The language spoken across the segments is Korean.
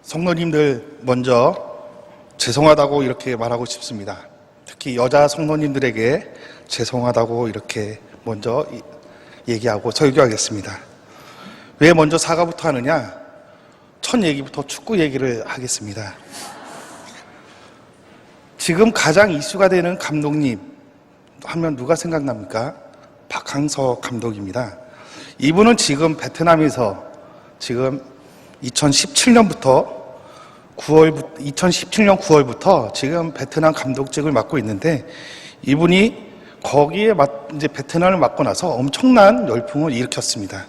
성도님들 먼저 죄송하다고 이렇게 말하고 싶습니다. 특히 여자 성도님들에게 죄송하다고 이렇게 먼저 얘기하고 설교하겠습니다. 왜 먼저 사과부터 하느냐? 첫 얘기부터 축구 얘기를 하겠습니다. 지금 가장 이슈가 되는 감독님 하면 누가 생각납니까? 박항서 감독입니다. 이분은 지금 베트남에서 지금 2017년 9월부터 지금 베트남 감독직을 맡고 있는데, 이분이 거기에 이제 베트남을 맡고 나서 엄청난 열풍을 일으켰습니다.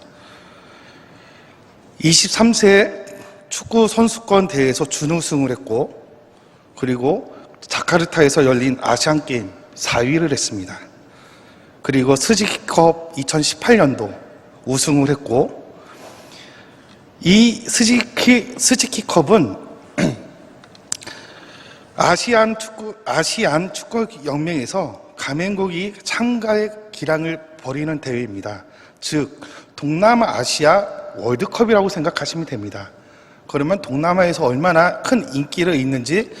23세 축구 선수권 대회에서 준우승을 했고, 그리고 자카르타에서 열린 아시안 게임 4위를 했습니다. 그리고 스즈키컵 2018년도 우승을 했고, 이 스즈키컵은 아시안 축구 연맹에서 가맹국이 참가의 기량을 벌이는 대회입니다. 즉 동남아 아시아 월드컵이라고 생각하시면 됩니다. 그러면 동남아에서 얼마나 큰 인기를 있는지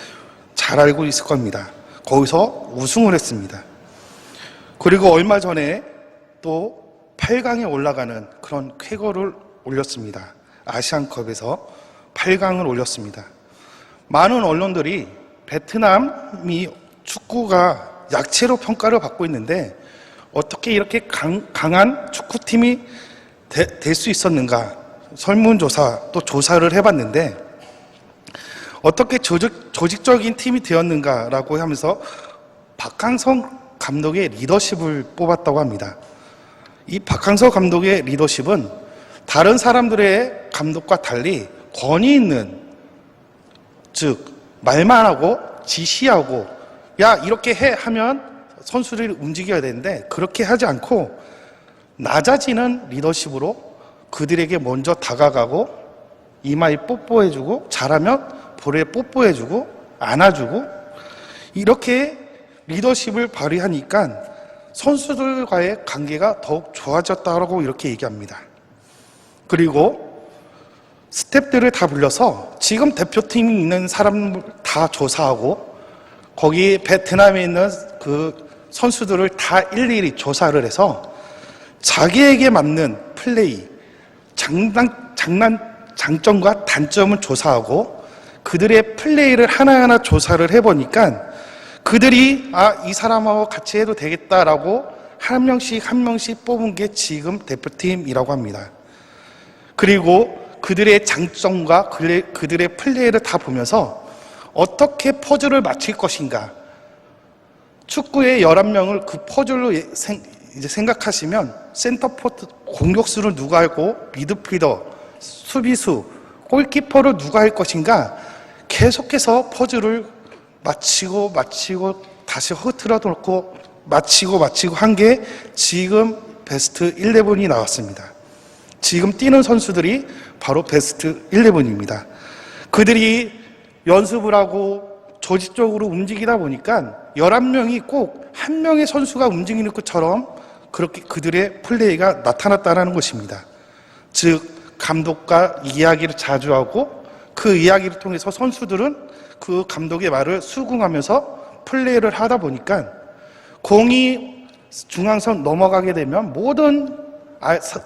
잘 알고 있을 겁니다. 거기서 우승을 했습니다. 그리고 얼마 전에 또 8강에 올라가는 그런 쾌거를 올렸습니다. 아시안컵에서 8강을 올렸습니다. 많은 언론들이 베트남이 축구가 약체로 평가를 받고 있는데 어떻게 이렇게 강한 축구팀이 될 수 있었는가, 설문조사 또 조사를 해봤는데 어떻게 조직적인 팀이 되었는가라고 하면서 박항서 감독의 리더십을 뽑았다고 합니다. 이 박항서 감독의 리더십은 다른 사람들의 감독과 달리 권위 있는, 즉 말만 하고 지시하고 야 이렇게 해 하면 선수들이 움직여야 되는데, 그렇게 하지 않고 낮아지는 리더십으로 그들에게 먼저 다가가고 이마에 뽀뽀해주고, 잘하면 볼에 뽀뽀해주고 안아주고, 이렇게 리더십을 발휘하니까 선수들과의 관계가 더욱 좋아졌다고 이렇게 얘기합니다. 그리고 스태프들을 다 불러서 지금 대표팀이 있는 사람을 다 조사하고, 거기 베트남에 있는 그 선수들을 다 일일이 조사를 해서 자기에게 맞는 플레이, 장점과 단점을 조사하고 그들의 플레이를 하나하나 조사를 해보니까 그들이 이 사람하고 같이 해도 되겠다라고 한 명씩 뽑은 게 지금 대표팀이라고 합니다. 그리고 그들의 장점과 그들의 플레이를 다 보면서 어떻게 퍼즐을 맞출 것인가, 축구의 11명을 그 퍼즐로 이제 생각하시면 센터포트, 공격수를 누가 하고 미드필더, 수비수, 골키퍼를 누가 할 것인가 계속해서 퍼즐을 맞히고 다시 흐트러 놓고 맞히고 한 게 지금 베스트 11이 나왔습니다. 지금 뛰는 선수들이 바로 베스트 11입니다. 그들이 연습을 하고 조직적으로 움직이다 보니까 11명이 꼭 한 명의 선수가 움직이는 것처럼 그렇게 그들의 플레이가 나타났다는 것입니다. 즉 감독과 이야기를 자주 하고 그 이야기를 통해서 선수들은 그 감독의 말을 수긍하면서 플레이를 하다 보니까 공이 중앙선 넘어가게 되면 모든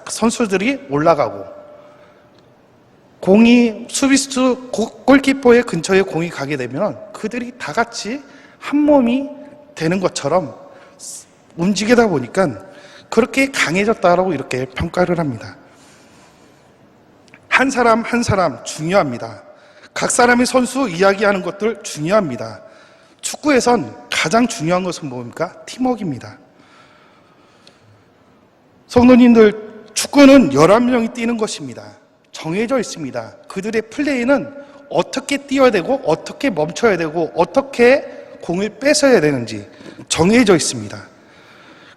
선수들이 올라가고, 공이 수비수 골키퍼의 근처에 공이 가게 되면 그들이 다 같이 한 몸이 되는 것처럼 움직이다 보니까 그렇게 강해졌다라고 이렇게 평가를 합니다. 한 사람 한 사람 중요합니다. 각 사람의 선수 이야기하는 것들 중요합니다. 축구에선 가장 중요한 것은 뭡니까? 팀워크입니다. 성도님들, 축구는 11명이 뛰는 것입니다. 정해져 있습니다. 그들의 플레이는 어떻게 뛰어야 되고 어떻게 멈춰야 되고 어떻게 공을 뺏어야 되는지 정해져 있습니다.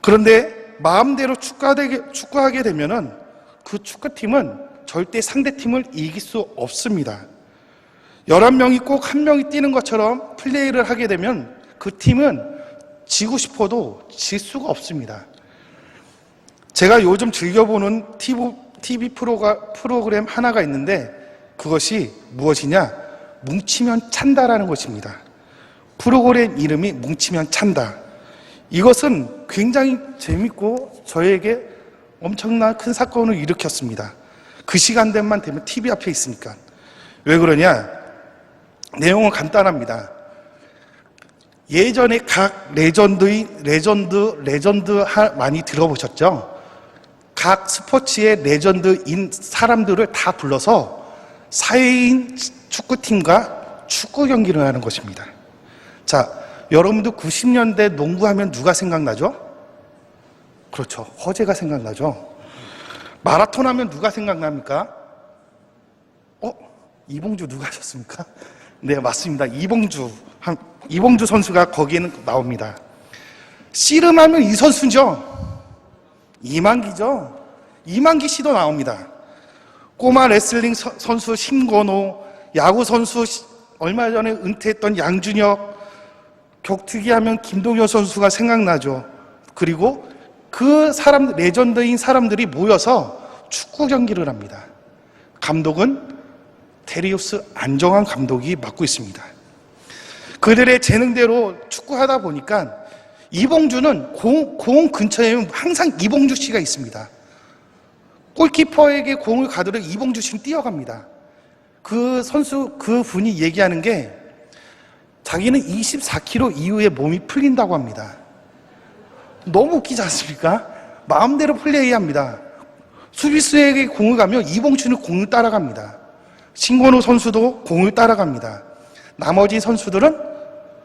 그런데 마음대로 축구하게 되면은 그 축구팀은 절대 상대팀을 이길 수 없습니다. 11명이 꼭 한 명이 뛰는 것처럼 플레이를 하게 되면 그 팀은 지고 싶어도 질 수가 없습니다. 제가 요즘 즐겨보는 TV 프로그램 하나가 있는데 그것이 무엇이냐? 뭉치면 찬다라는 것입니다. 프로그램 이름이 뭉치면 찬다. 이것은 굉장히 재밌고 저에게 엄청난 큰 사건을 일으켰습니다. 그 시간대만 되면 TV 앞에 있으니까. 왜 그러냐? 내용은 간단합니다. 예전에 각 레전드 많이 들어보셨죠? 각 스포츠의 레전드인 사람들을 다 불러서 사회인 축구팀과 축구 경기를 하는 것입니다. 자, 여러분들 90년대 농구하면 누가 생각나죠? 그렇죠. 허재가 생각나죠. 마라톤 하면 누가 생각납니까? 이봉주 누가 하셨습니까? 네, 맞습니다. 이봉주 선수가 거기에는 나옵니다. 씨름하면 이 선수죠. 이만기죠. 이만기 씨도 나옵니다. 꼬마 레슬링 선수 신건호, 야구 선수 얼마 전에 은퇴했던 양준혁, 격투기 하면 김동현 선수가 생각나죠. 그리고 그 사람, 레전드인 사람들이 모여서 축구 경기를 합니다. 감독은 테리우스 안정환 감독이 맡고 있습니다. 그들의 재능대로 축구하다 보니까 이봉주는 공 근처에 항상 이봉주 씨가 있습니다. 골키퍼에게 공을 가두려 이봉주 씨는 뛰어갑니다. 그 선수, 그 분이 얘기하는 게 자기는 24kg 이후에 몸이 풀린다고 합니다. 너무 웃기지 않습니까? 마음대로 플레이합니다. 수비수에게 공을 가면 이봉주는 공을 따라갑니다. 신건호 선수도 공을 따라갑니다. 나머지 선수들은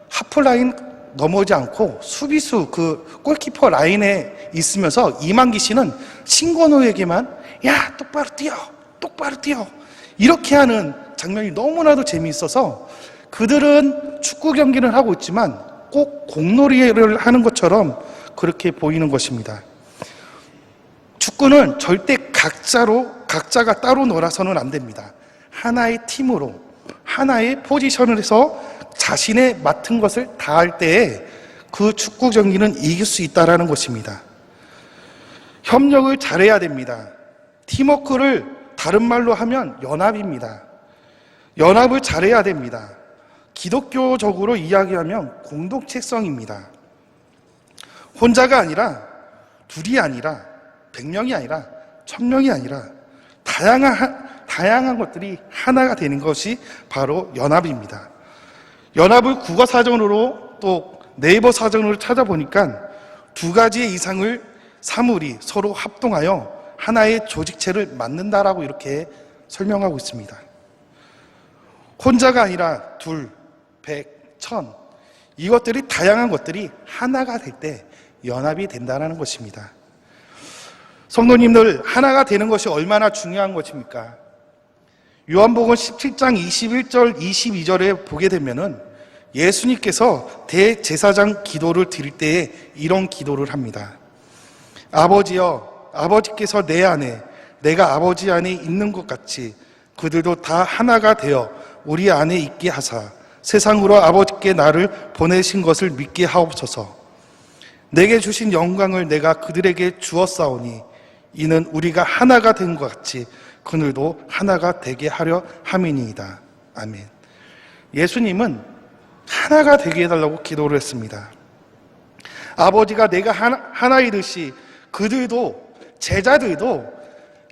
하프라인 넘어오지 않고 수비수 그 골키퍼 라인에 있으면서 이만기 씨는 신건호에게만 야 똑바로 뛰어 똑바로 뛰어 이렇게 하는 장면이 너무나도 재미있어서 그들은 축구 경기를 하고 있지만 꼭 공놀이를 하는 것처럼 그렇게 보이는 것입니다. 축구는 절대 각자가 따로 놀아서는 안 됩니다. 하나의 팀으로 하나의 포지션을 해서 자신의 맡은 것을 다할 때에 그 축구 경기는 이길 수 있다는 것입니다. 협력을 잘해야 됩니다. 팀워크를 다른 말로 하면 연합입니다. 연합을 잘해야 됩니다. 기독교적으로 이야기하면 공동체성입니다. 혼자가 아니라 둘이 아니라 100명이 아니라 1000명이 아니라 다양한 것들이 하나가 되는 것이 바로 연합입니다. 연합을 국어 사전으로 또 네이버 사전으로 찾아보니까 2가지의 이상을 사물이 서로 합동하여 하나의 조직체를 만든다라고 이렇게 설명하고 있습니다. 혼자가 아니라 둘, 100, 1000 이것들이 다양한 것들이 하나가 될 때 연합이 된다는 것입니다. 성도님들, 하나가 되는 것이 얼마나 중요한 것입니까? 요한복음 17장 21절 22절에 보게 되면은 예수님께서 대제사장 기도를 드릴 때에 이런 기도를 합니다. 아버지여, 아버지께서 내 안에 내가 아버지 안에 있는 것 같이 그들도 다 하나가 되어 우리 안에 있게 하사 세상으로 아버지께 나를 보내신 것을 믿게 하옵소서. 내게 주신 영광을 내가 그들에게 주었사오니 이는 우리가 하나가 된 것 같이 그들도 하나가 되게 하려 함이니이다. 아멘. 예수님은 하나가 되게 해달라고 기도를 했습니다. 아버지가 내가 하나이듯이 그들도 제자들도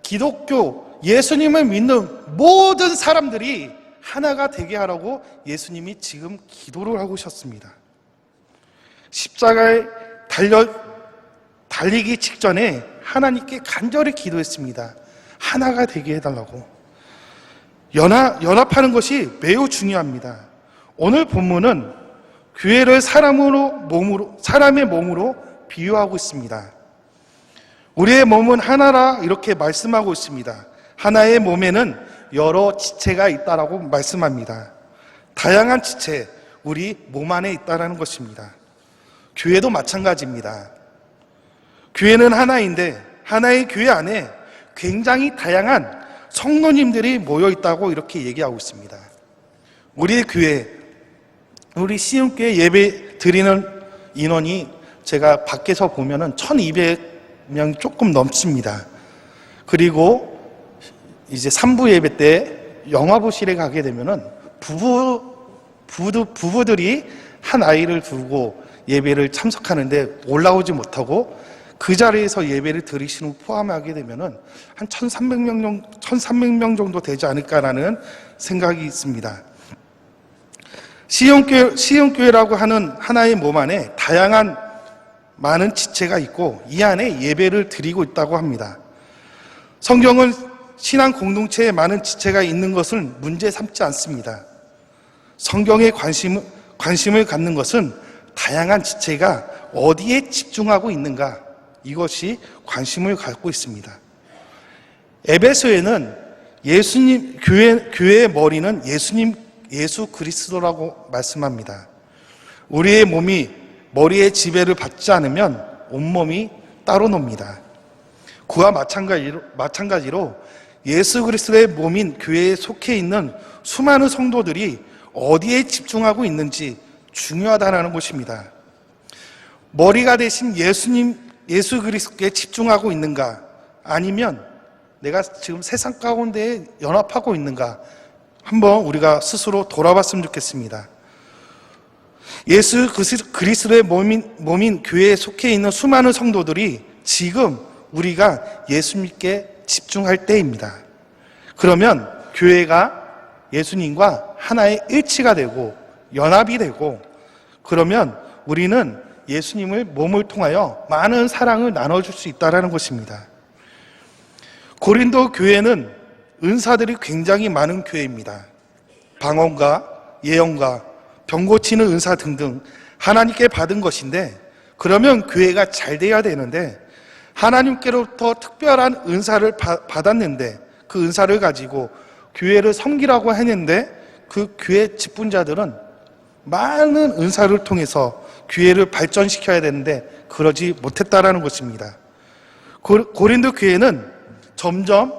기독교 예수님을 믿는 모든 사람들이 하나가 되게 하라고 예수님이 지금 기도를 하고 오셨습니다. 십자가에 달리기 직전에 하나님께 간절히 기도했습니다. 하나가 되게 해달라고. 연합하는 것이 매우 중요합니다. 오늘 본문은 교회를 사람의 몸으로 비유하고 있습니다. 우리의 몸은 하나라 이렇게 말씀하고 있습니다. 하나의 몸에는 여러 지체가 있다라고 말씀합니다. 다양한 지체, 우리 몸 안에 있다라는 것입니다. 교회도 마찬가지입니다. 교회는 하나인데 하나의 교회 안에 굉장히 다양한 성도님들이 모여 있다고 이렇게 얘기하고 있습니다. 우리 교회, 우리 시흥교회 예배 드리는 인원이 제가 밖에서 보면은 1200명 조금 넘습니다. 그리고 이제 3부 예배 때 영화부실에 가게 되면은 부부들이 한 아이를 두고 예배를 참석하는데 올라오지 못하고 그 자리에서 예배를 드리시는 포함하게 되면은 한 1,300명 정도 되지 않을까라는 생각이 있습니다. 시온교회라고 하는 하나의 몸 안에 다양한 많은 지체가 있고 이 안에 예배를 드리고 있다고 합니다. 성경은 신앙 공동체에 많은 지체가 있는 것을 문제 삼지 않습니다. 성경에 관심을 갖는 것은 다양한 지체가 어디에 집중하고 있는가, 이것이 관심을 갖고 있습니다. 에베소에는 교회의 머리는 예수 그리스도라고 말씀합니다. 우리의 몸이 머리의 지배를 받지 않으면 온몸이 따로 놉니다. 그와 마찬가지로 예수 그리스도의 몸인 교회에 속해 있는 수많은 성도들이 어디에 집중하고 있는지 중요하다는 것입니다. 머리가 되신 예수 그리스도에 집중하고 있는가, 아니면 내가 지금 세상 가운데에 연합하고 있는가, 한번 우리가 스스로 돌아봤으면 좋겠습니다. 예수 그리스도의 몸인 교회에 속해 있는 수많은 성도들이 지금 우리가 예수님께 집중할 때입니다. 그러면 교회가 예수님과 하나의 일치가 되고 연합이 되고, 그러면 우리는 예수님을 몸을 통하여 많은 사랑을 나눠줄 수 있다는 것입니다. 고린도 교회는 은사들이 굉장히 많은 교회입니다. 방언과 예언과 병 고치는 은사 등등 하나님께 받은 것인데, 그러면 교회가 잘 돼야 되는데 하나님께로부터 특별한 은사를 받았는데 그 은사를 가지고 교회를 섬기라고 했는데 그 교회 직분자들은 많은 은사를 통해서 교회를 발전시켜야 되는데 그러지 못했다라는 것입니다. 고린도 교회는 점점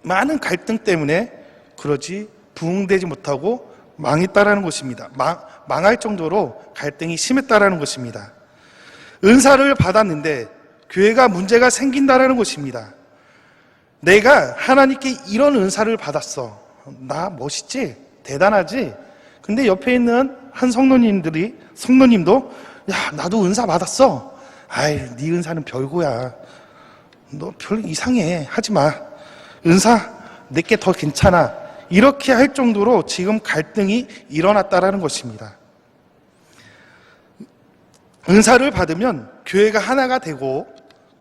많은 갈등 때문에 그러지 부흥되지 못하고 망했다라는 것입니다. 망할 정도로 갈등이 심했다라는 것입니다. 은사를 받았는데 교회가 문제가 생긴다라는 것입니다. 내가 하나님께 이런 은사를 받았어. 나 멋있지? 대단하지? 근데 옆에 있는 한 성도님도 야, 나도 은사 받았어. 아이, 네 은사는 별거야. 너 별 이상해. 하지 마. 은사 내게 더 괜찮아. 이렇게 할 정도로 지금 갈등이 일어났다라는 것입니다. 은사를 받으면 교회가 하나가 되고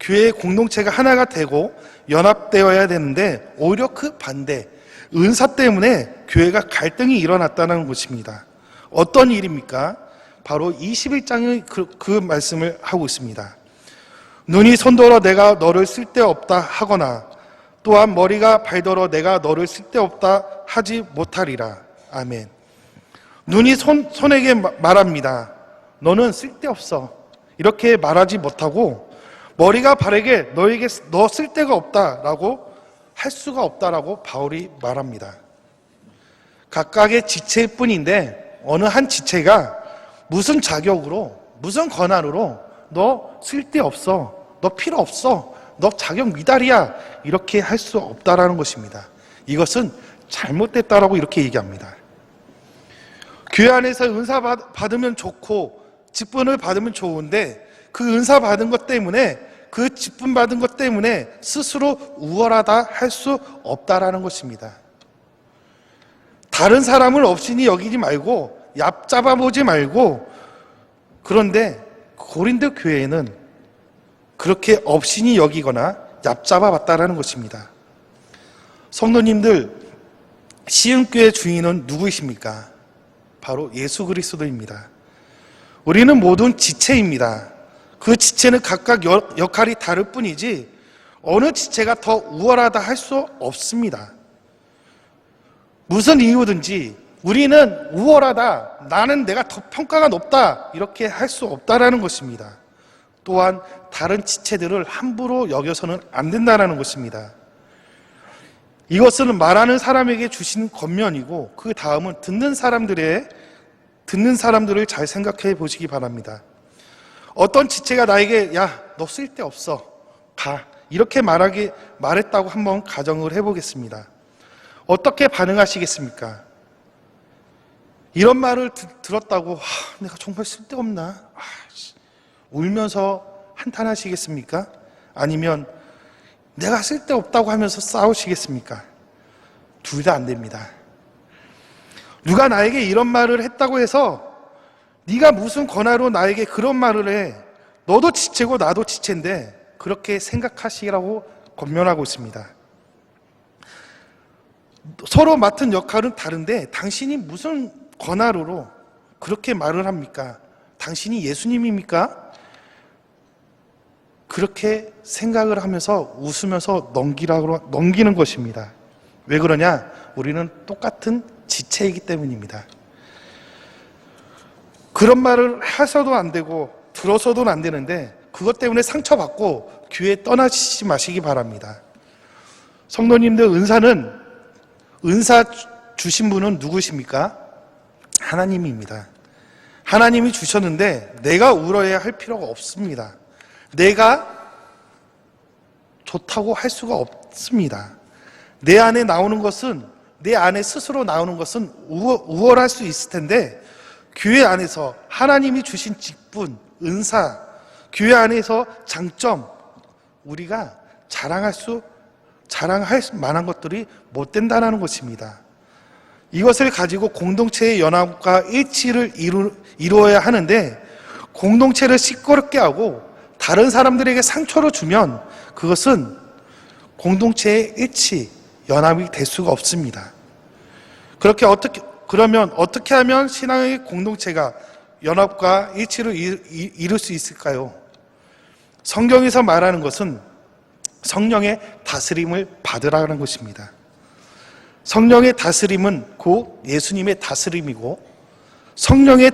교회의 공동체가 하나가 되고 연합되어야 되는데 오히려 그 반대, 은사 때문에 교회가 갈등이 일어났다는 것입니다. 어떤 일입니까? 바로 21장의 그 말씀을 하고 있습니다. 눈이 손더러 내가 너를 쓸데없다 하거나 또한 머리가 발더러 내가 너를 쓸데없다 하지 못하리라. 아멘. 눈이 손에게 말합니다. 너는 쓸데없어. 이렇게 말하지 못하고 머리가 발에게 너에게 너 쓸데가 없다라고 할 수가 없다라고 바울이 말합니다. 각각의 지체일 뿐인데 어느 한 지체가 무슨 자격으로 무슨 권한으로 너 쓸데없어, 너 필요 없어, 너 자격 미달이야 이렇게 할 수 없다라는 것입니다. 이것은 잘못됐다라고 이렇게 얘기합니다. 교회 안에서 은사 받으면 좋고 직분을 받으면 좋은데 그 은사 받은 것 때문에 그 직분 받은 것 때문에 스스로 우월하다 할 수 없다라는 것입니다. 다른 사람을 업신이 여기지 말고 얕잡아 보지 말고, 그런데 고린도 교회에는 그렇게 업신이 여기거나 얕잡아 봤다라는 것입니다. 성도님들, 시흥교회 주인은 누구이십니까? 바로 예수 그리스도입니다. 우리는 모든 지체입니다. 그 지체는 각각 역할이 다를 뿐이지 어느 지체가 더 우월하다 할 수 없습니다. 무슨 이유든지 우리는 우월하다, 나는 내가 더 평가가 높다 이렇게 할 수 없다라는 것입니다. 또한 다른 지체들을 함부로 여겨서는 안 된다는 것입니다. 이것은 말하는 사람에게 주신 권면이고 그 다음은 듣는 사람들을 잘 생각해 보시기 바랍니다. 어떤 지체가 나에게 야, 너 쓸데없어, 가, 이렇게 말했다고 한번 가정을 해보겠습니다. 어떻게 반응하시겠습니까? 이런 말을 들었다고 내가 정말 쓸데없나? 울면서 한탄하시겠습니까? 아니면 내가 쓸데없다고 하면서 싸우시겠습니까? 둘 다 안 됩니다. 누가 나에게 이런 말을 했다고 해서 네가 무슨 권한으로 나에게 그런 말을 해? 너도 지체고 나도 지체인데 그렇게 생각하시라고 권면하고 있습니다. 서로 맡은 역할은 다른데 당신이 무슨 권한으로 그렇게 말을 합니까? 당신이 예수님입니까? 그렇게 생각을 하면서 웃으면서 넘기는 것입니다. 왜 그러냐? 우리는 똑같은 지체이기 때문입니다. 그런 말을 해서도 안 되고 들어서도 안 되는데 그것 때문에 상처받고 교회 떠나시지 마시기 바랍니다. 성도님들, 은사 주신 분은 누구십니까? 하나님입니다. 하나님이 주셨는데 내가 울어야 할 필요가 없습니다. 내가 좋다고 할 수가 없습니다. 내 안에 나오는 것은, 내 안에 스스로 나오는 것은 우월할 수 있을 텐데 교회 안에서 하나님이 주신 직분, 은사, 교회 안에서 장점, 우리가 자랑할 만한 것들이 못 된다는 것입니다. 이것을 가지고 공동체의 연합과 일치를 이루어야 하는데 공동체를 시끄럽게 하고 다른 사람들에게 상처를 주면 그것은 공동체의 일치, 연합이 될 수가 없습니다. 그러면 어떻게 하면 신앙의 공동체가 연합과 일치를 이룰 수 있을까요? 성경에서 말하는 것은 성령의 다스림을 받으라는 것입니다. 성령의 다스림은 곧 예수님의 다스림이고 성령의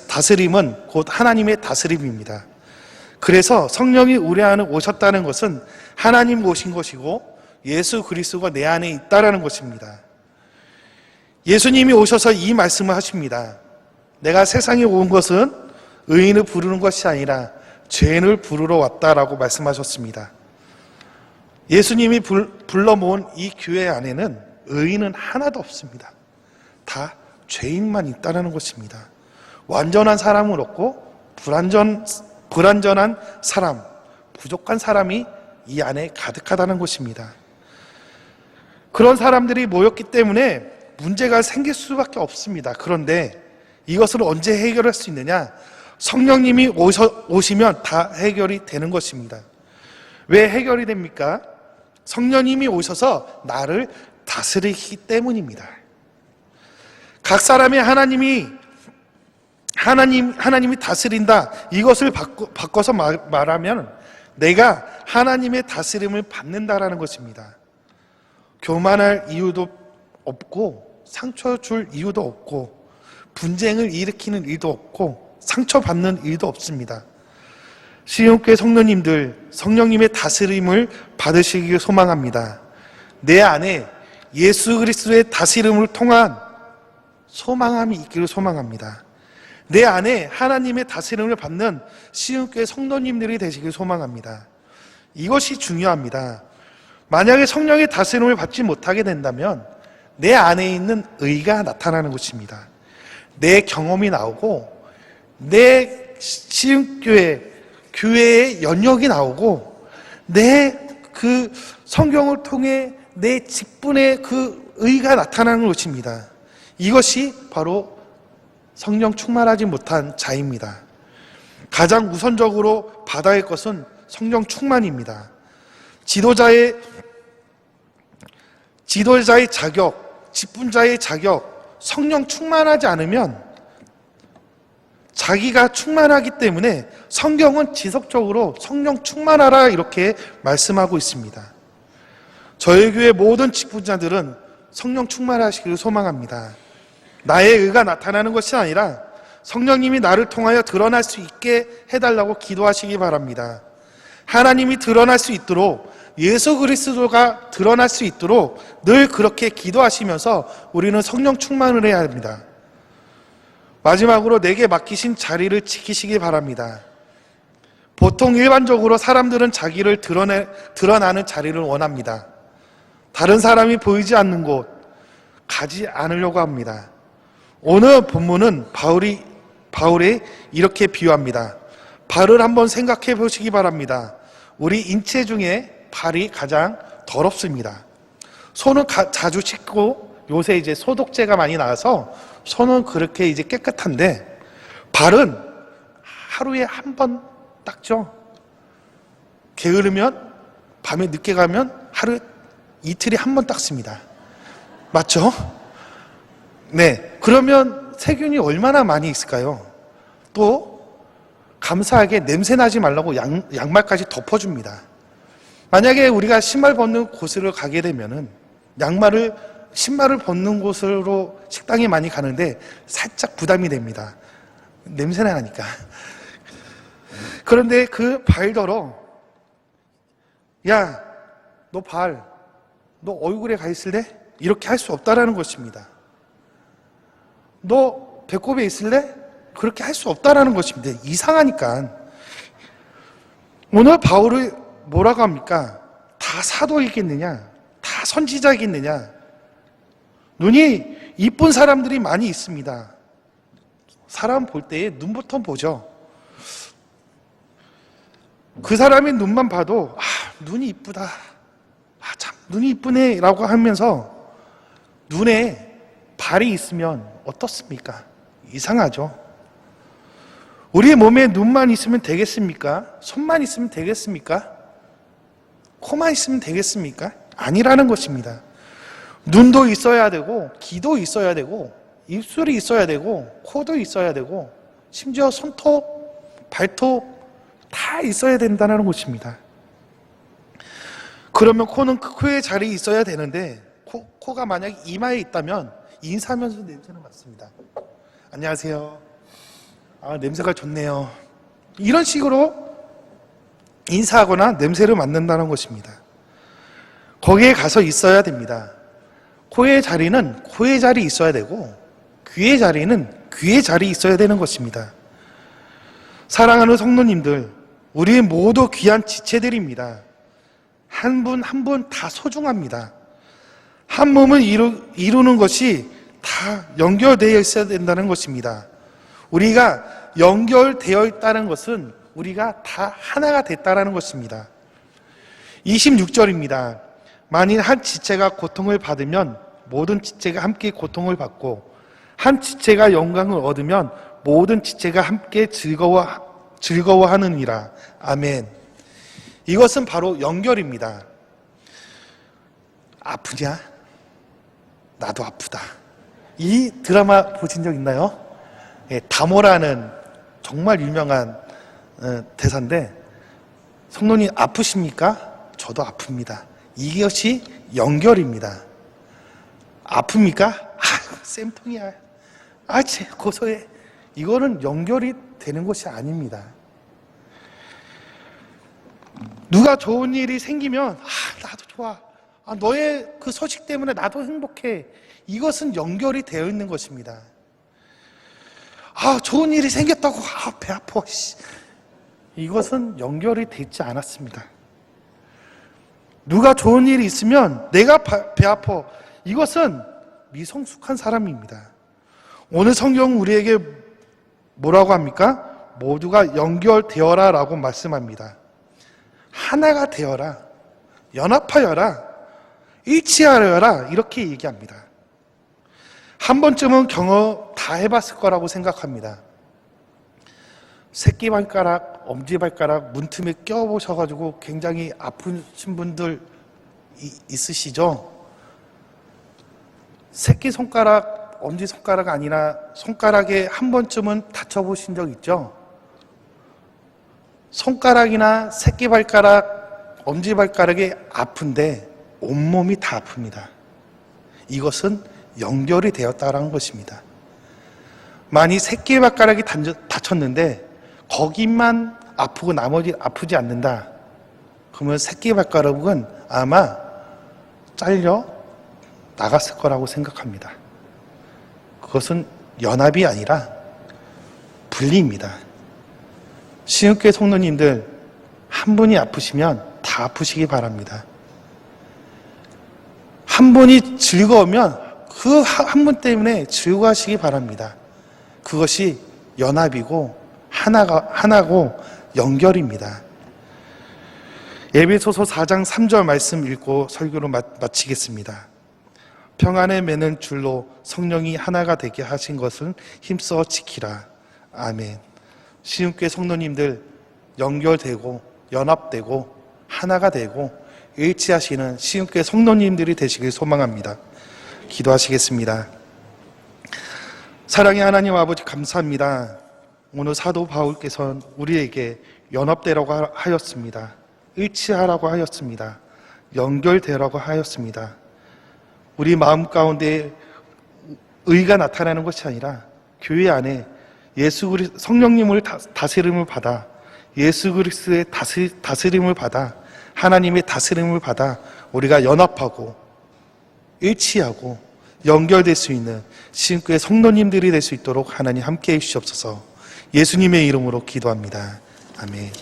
다스림은 곧 하나님의 다스림입니다. 그래서 성령이 우리 안에 오셨다는 것은 하나님 오신 것이고 예수 그리스도가 내 안에 있다는 것입니다. 예수님이 오셔서 이 말씀을 하십니다. 내가 세상에 온 것은 의인을 부르는 것이 아니라 죄인을 부르러 왔다라고 말씀하셨습니다. 예수님이 불러 모은 이 교회 안에는 의인은 하나도 없습니다. 다 죄인만 있다는 것입니다. 완전한 사람은 없고 불완전한 사람, 부족한 사람이 이 안에 가득하다는 것입니다. 그런 사람들이 모였기 때문에 문제가 생길 수밖에 없습니다. 그런데 이것을 언제 해결할 수 있느냐? 성령님이 오시면 다 해결이 되는 것입니다. 왜 해결이 됩니까? 성령님이 오셔서 나를 다스리기 때문입니다. 각 사람의 하나님이 다스린다. 이것을 바꿔서 말하면 내가 하나님의 다스림을 받는다라는 것입니다. 교만할 이유도 없고 상처 줄 이유도 없고 분쟁을 일으키는 일도 없고 상처받는 일도 없습니다. 시온교회 성도님들, 성령님의 다스림을 받으시길 소망합니다. 내 안에 예수 그리스도의 다스림을 통한 소망함이 있기를 소망합니다. 내 안에 하나님의 다스림을 받는 시온교회 성도님들이 되시길 소망합니다. 이것이 중요합니다. 만약에 성령의 다스림을 받지 못하게 된다면 내 안에 있는 의가 나타나는 것입니다. 내 경험이 나오고 내 교회의 연력이 나오고 내 그 성경을 통해 내 직분의 그 의가 나타나는 것입니다. 이것이 바로 성령 충만하지 못한 자입니다. 가장 우선적으로 받아야 할 것은 성령 충만입니다. 지도자의 자격, 직분자의 자격, 성령 충만하지 않으면 자기가 충만하기 때문에 성경은 지속적으로 성령 충만하라 이렇게 말씀하고 있습니다. 저희 교회 모든 직분자들은 성령 충만하시기를 소망합니다. 나의 의가 나타나는 것이 아니라 성령님이 나를 통하여 드러날 수 있게 해달라고 기도하시기 바랍니다. 하나님이 드러날 수 있도록, 예수 그리스도가 드러날 수 있도록 늘 그렇게 기도하시면서 우리는 성령 충만을 해야 합니다. 마지막으로 내게 맡기신 자리를 지키시기 바랍니다. 보통 일반적으로 사람들은 자기를 드러나는 자리를 원합니다. 다른 사람이 보이지 않는 곳, 가지 않으려고 합니다. 오늘 본문은 바울이 이렇게 비유합니다. 발을 한번 생각해 보시기 바랍니다. 우리 인체 중에 발이 가장 더럽습니다. 손은 자주 씻고 요새 이제 소독제가 많이 나와서 손은 그렇게 이제 깨끗한데 발은 하루에 한 번 닦죠. 게으르면 밤에 늦게 가면 하루 이틀에 한 번 닦습니다. 맞죠? 네. 그러면 세균이 얼마나 많이 있을까요? 또 감사하게 냄새 나지 말라고 양말까지 덮어줍니다. 만약에 우리가 신발 벗는 곳으로 가게 되면은 신발을 벗는 곳으로 식당에 많이 가는데 살짝 부담이 됩니다. 냄새나 나니까. 그런데 그 발더러, 야, 너 얼굴에 가 있을래? 이렇게 할 수 없다라는 것입니다. 너 배꼽에 있을래? 그렇게 할 수 없다라는 것입니다. 이상하니까. 오늘 바울을 뭐라고 합니까? 다 사도이겠느냐? 다 선지자이겠느냐? 눈이 이쁜 사람들이 많이 있습니다. 사람 볼 때에 눈부터 보죠. 그 사람의 눈만 봐도 눈이 이쁘다. 참 눈이 이쁘네 라고 하면서 눈에 발이 있으면 어떻습니까? 이상하죠. 우리의 몸에 눈만 있으면 되겠습니까? 손만 있으면 되겠습니까? 코만 있으면 되겠습니까? 아니라는 것입니다. 눈도 있어야 되고 귀도 있어야 되고 입술이 있어야 되고 코도 있어야 되고 심지어 손톱, 발톱 다 있어야 된다는 것입니다. 그러면 코는 코의 자리에 있어야 되는데 코가 만약에 이마에 있다면 인사하면서 냄새는 맡습니다. 안녕하세요. 냄새가 좋네요. 이런 식으로 인사하거나 냄새를 맡는다는 것입니다. 거기에 가서 있어야 됩니다. 코의 자리는 코의 자리에 있어야 되고 귀의 자리는 귀의 자리에 있어야 되는 것입니다. 사랑하는 성도님들, 우리 모두 귀한 지체들입니다. 한 분 한 분 다 소중합니다. 한 몸을 이루는 것이 다 연결되어 있어야 된다는 것입니다. 우리가 연결되어 있다는 것은 우리가 다 하나가 됐다는 것입니다. 26절입니다. 만일 한 지체가 고통을 받으면 모든 지체가 함께 고통을 받고 한 지체가 영광을 얻으면 모든 지체가 함께 즐거워하느니라. 아멘. 이것은 바로 연결입니다. 아프냐? 나도 아프다. 이 드라마 보신 적 있나요? 다모라는 정말 유명한 대사인데, 성도님 아프십니까? 저도 아픕니다. 이것이 연결입니다. 아픕니까? 쌤통이야. 쟤 고소해. 이거는 연결이 되는 것이 아닙니다. 누가 좋은 일이 생기면 나도 좋아. 너의 그 소식 때문에 나도 행복해. 이것은 연결이 되어 있는 것입니다. 좋은 일이 생겼다고 배 아파. 이것은 연결이 되지 않았습니다. 누가 좋은 일이 있으면 내가 배 아파. 이것은 미성숙한 사람입니다. 오늘 성경은 우리에게 뭐라고 합니까? 모두가 연결되어라 라고 말씀합니다. 하나가 되어라, 연합하여라, 일치하여라, 이렇게 얘기합니다. 한 번쯤은 경험 다 해봤을 거라고 생각합니다. 새끼발가락, 엄지발가락 문틈에 껴보셔가지고 굉장히 아프신 분들 있으시죠? 새끼손가락, 엄지손가락 아니라 손가락에 한 번쯤은 다쳐보신 적 있죠? 손가락이나 새끼발가락, 엄지발가락이 아픈데 온몸이 다 아픕니다. 이것은 연결이 되었다는 것입니다. 만약 새끼발가락이 다쳤는데 거기만 아프고 나머지 아프지 않는다. 그러면 새끼발가락은 아마 잘려 나갔을 거라고 생각합니다. 그것은 연합이 아니라 분리입니다. 신육교회 성도님들, 한 분이 아프시면 다 아프시기 바랍니다. 한 분이 즐거우면 그 그 한 분 때문에 즐거워하시기 바랍니다. 그것이 연합이고 하나고 연결입니다. 에베소서 4장 3절 말씀 읽고 설교를 마치겠습니다. 평안에 매는 줄로 성령이 하나가 되게 하신 것을 힘써 지키라. 아멘. 시흥교회 성도님들 연결되고 연합되고 하나가 되고 일치하시는 시흥교회 성도님들이 되시길 소망합니다. 기도하시겠습니다. 사랑의 하나님 아버지 감사합니다. 오늘 사도 바울께서는 우리에게 연합되라고 하였습니다. 일치하라고 하였습니다. 연결되라고 하였습니다. 우리 마음 가운데 의가 나타나는 것이 아니라 교회 안에 예수 그리스도 성령님을 다스림을 받아 예수 그리스도의 다스림을 받아 하나님의 다스림을 받아 우리가 연합하고 일치하고 연결될 수 있는 시흥교회 성도님들이 될 수 있도록 하나님 함께해 주시옵소서. 예수님의 이름으로 기도합니다. 아멘.